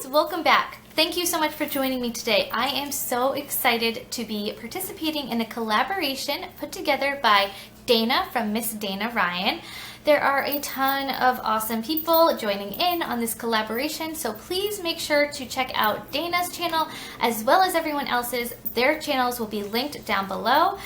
guys, welcome back. Thank you so much for joining me today. I am so excited to be participating in a collaboration put together by Dana from Miss Dana Ryan. There are a ton of awesome people joining in on this collaboration, so please make sure to check out Dana's channel as well as everyone else's. Their channels will be linked down below.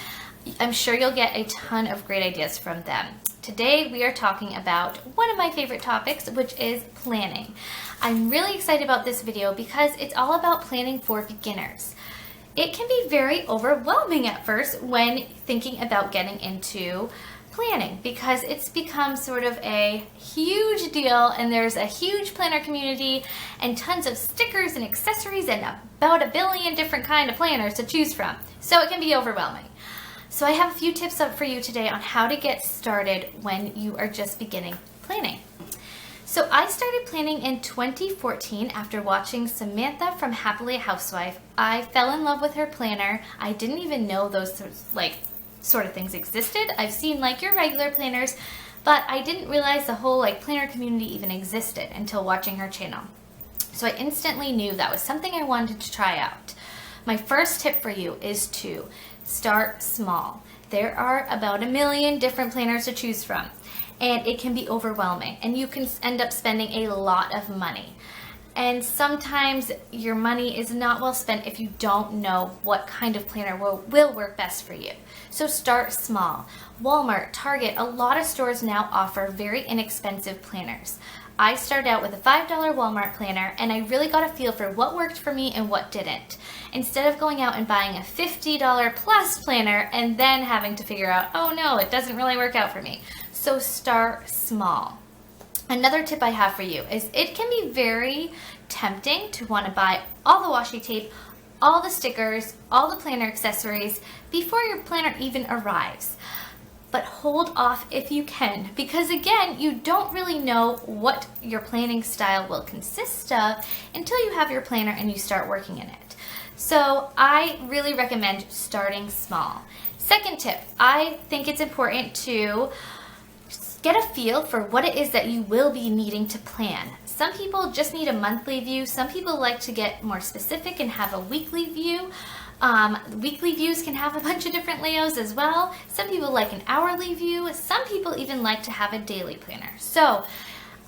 I'm sure you'll get a ton of great ideas from them. Today we are talking about one of my favorite topics, which is planning. I'm really excited about this video because it's all about planning for beginners. It can be very overwhelming at first when thinking about getting into planning because it's become sort of a huge deal, and there's a huge planner community and tons of stickers and accessories and about 1 billion different kind of planners to choose from. So it can be overwhelming. So I have a few tips up for you today on how to get started when you are just beginning planning. So I started planning in 2014 after watching Samantha from Happily a Housewife. I fell in love with her planner. I didn't even know those sort of things existed. I've seen your regular planners, but I didn't realize the whole planner community even existed until watching her channel. So I instantly knew that was something I wanted to try out. My first tip for you is to start small. There are about 1 million different planners to choose from, and it can be overwhelming, and you can end up spending a lot of money. And sometimes your money is not well spent if you don't know what kind of planner will work best for you. So start small. Walmart, Target, a lot of stores now offer very inexpensive planners. I started out with a $5 Walmart planner, and I really got a feel for what worked for me and what didn't, instead of going out and buying a $50 plus planner and then having to figure out, oh no, it doesn't really work out for me. So start small. Another tip I have for you is it can be very tempting to want to buy all the washi tape, all the stickers, all the planner accessories before your planner even arrives. But hold off if you can, because again, you don't really know what your planning style will consist of until you have your planner and you start working in it. So I really recommend starting small. Second tip, I think it's important to get a feel for what it is that you will be needing to plan. Some people just need a monthly view. Some people like to get more specific and have a weekly view. Weekly views can have a bunch of different layouts as well. Some people like an hourly view. Some people even like to have a daily planner. So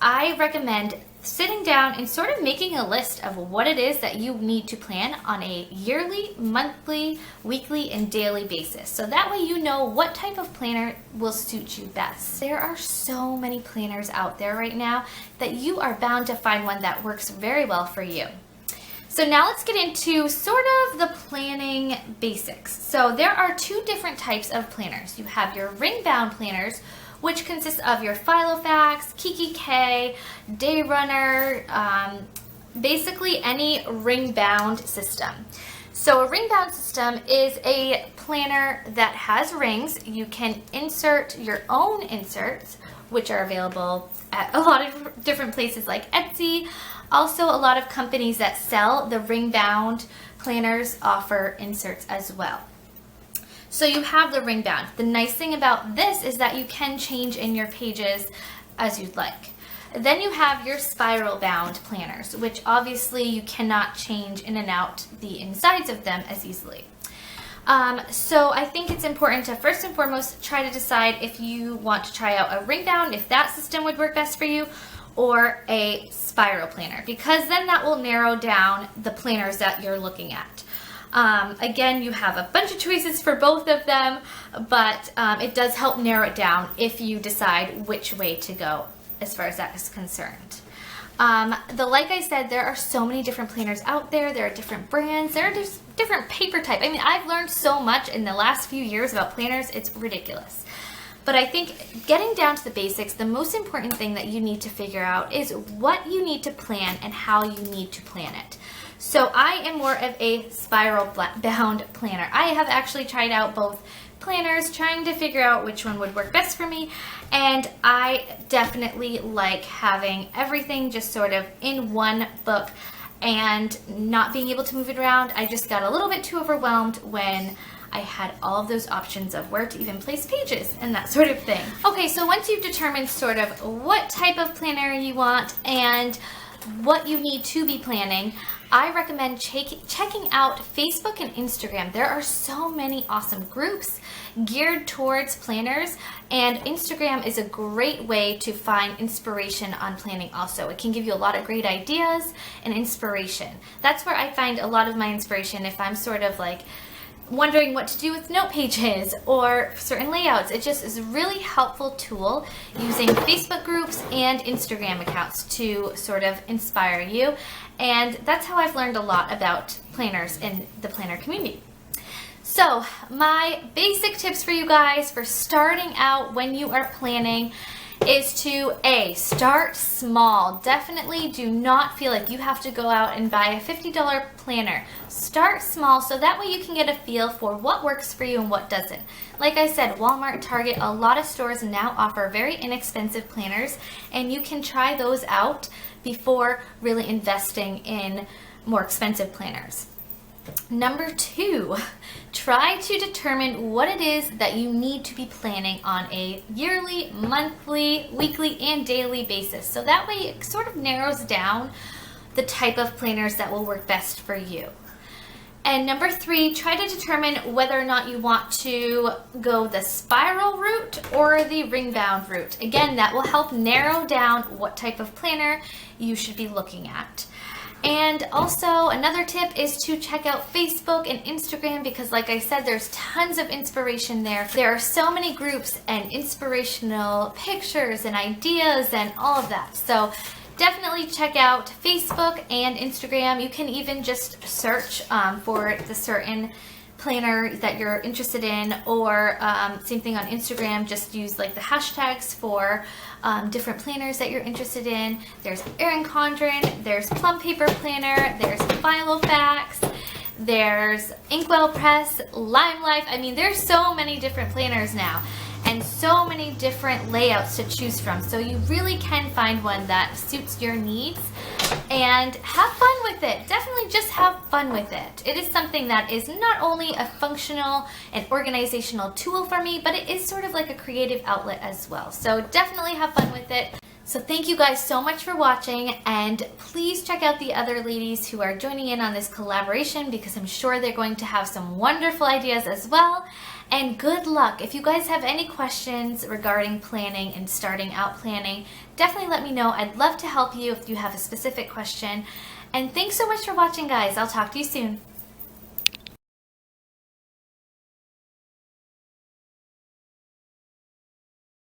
I recommend sitting down and sort of making a list of what it is that you need to plan on a yearly, monthly, weekly, and daily basis. So that way you know what type of planner will suit you best. There are so many planners out there right now that you are bound to find one that works very well for you. So now let's get into sort of the planning basics. So there are 2 different types of planners. You have your ring-bound planners, which consists of your Filofax, KikiK, Day Runner, basically any ring-bound system. So a ring-bound system is a planner that has rings. You can insert your own inserts, which are available at a lot of different places like Etsy. Also, a lot of companies that sell the ring-bound planners offer inserts as well. So you have the ring bound. The nice thing about this is that you can change in your pages as you'd like. Then you have your spiral bound planners, which obviously you cannot change in and out the insides of them as easily. So I think it's important to first and foremost try to decide if you want to try out a ring bound, if that system would work best for you, or a spiral planner, because then that will narrow down the planners that you're looking at. Again, you have a bunch of choices for both of them, but it does help narrow it down if you decide which way to go as far as that is concerned. Like I said, there are so many different planners out there. There are different brands. There are just different paper type. I mean, I've learned so much in the last few years about planners. It's ridiculous. But I think getting down to the basics, the most important thing that you need to figure out is what you need to plan and how you need to plan it. So I am more of a spiral bound planner. I have actually tried out both planners, trying to figure out which one would work best for me, and I definitely like having everything just sort of in one book and not being able to move it around. I just got a little bit too overwhelmed when I had all of those options of where to even place pages and that sort of thing. Okay, so once you've determined sort of what type of planner you want and what you need to be planning, I recommend checking out Facebook and Instagram. There are so many awesome groups geared towards planners, and Instagram is a great way to find inspiration on planning also. It can give you a lot of great ideas and inspiration. That's where I find a lot of my inspiration if I'm sort of like wondering what to do with note pages or certain layouts. It just is a really helpful tool using Facebook groups and Instagram accounts to sort of inspire you. And that's how I've learned a lot about planners in the planner community. So my basic tips for you guys for starting out when you are planning is to start small. Definitely do not feel like you have to go out and buy a $50 planner. Start small so that way you can get a feel for what works for you and what doesn't. Like I said, Walmart, Target, a lot of stores now offer very inexpensive planners, and you can try those out before really investing in more expensive planners. Number 2, try to determine what it is that you need to be planning on a yearly, monthly, weekly, and daily basis. So that way it sort of narrows down the type of planners that will work best for you. And number 3, try to determine whether or not you want to go the spiral route or the ring bound route. Again, that will help narrow down what type of planner you should be looking at. And also another tip is to check out Facebook and Instagram because like I said, there's tons of inspiration there. There are so many groups and inspirational pictures and ideas and all of that. So definitely check out Facebook and Instagram. You can even just search for the certain planner that you're interested in, or same thing on Instagram, just use like the hashtags for different planners that you're interested in. There's Erin Condren, there's Plum Paper Planner, there's Filofax, there's Inkwell Press, Lime Life. I mean, there's so many different planners now and so many different layouts to choose from. So you really can find one that suits your needs and have fun with it. Definitely just have fun with it. It is something that is not only a functional and organizational tool for me, but it is sort of like a creative outlet as well. So definitely have fun with it. So thank you guys so much for watching, and please check out the other ladies who are joining in on this collaboration because I'm sure they're going to have some wonderful ideas as well. And good luck. If you guys have any questions regarding planning and starting out planning, definitely let me know. I'd love to help you if you have a specific question. And thanks so much for watching, guys. I'll talk to you soon.